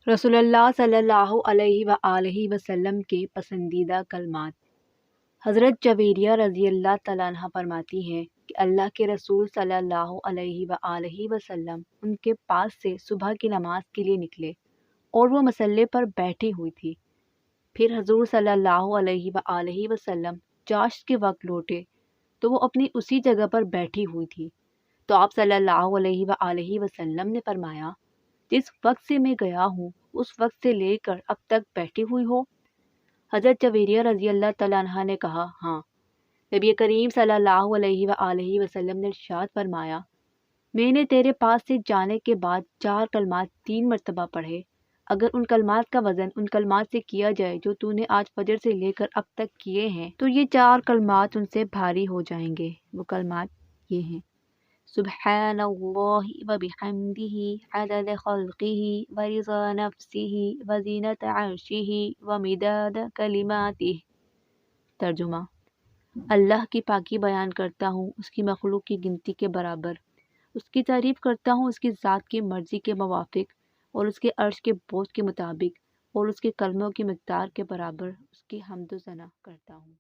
رسول اللہ صلی اللہ علیہ وآلہ وسلم کے پسندیدہ کلمات۔ حضرت جویریہ رضی اللہ تعالیٰ عنہ فرماتی ہیں کہ اللہ کے رسول صلی اللہ علیہ وآلہ وسلم ان کے پاس سے صبح کی نماز کے لیے نکلے اور وہ مصلی پر بیٹھی ہوئی تھی۔ پھر حضور صلی اللہ علیہ وآلہ وسلم چاشت کے وقت لوٹے تو وہ اپنی اسی جگہ پر بیٹھی ہوئی تھی، تو آپ صلی اللہ علیہ وآلہ وسلم نے فرمایا، جس وقت سے میں گیا ہوں اس وقت سے لے کر اب تک بیٹھی ہوئی ہو؟ حضرت جویریہ رضی اللہ تعالیٰ عنہ نے کہا، ہاں۔ نبی کریم صلی اللہ علیہ وآلہ وسلم نے ارشاد فرمایا، میں نے تیرے پاس سے جانے کے بعد 4 کلمات 3 مرتبہ پڑھے، اگر ان کلمات کا وزن ان کلمات سے کیا جائے جو تو نے آج فجر سے لے کر اب تک کیے ہیں تو یہ 4 کلمات ان سے بھاری ہو جائیں گے۔ وہ کلمات یہ ہیں: سبحان اللہ وبحمدہ عدد خلقہ ورضا نفسہ وزینت عرشہ ومداد کلماتہ۔ ترجمہ: اللہ کی پاکی بیان کرتا ہوں اس کی مخلوق کی گنتی کے برابر، اس کی تعریف کرتا ہوں اس کی ذات کی مرضی کے موافق اور اس کے عرش کے بوجھ کے مطابق، اور اس کے کلموں کی مقدار کے برابر اس کی حمد و ثنا کرتا ہوں۔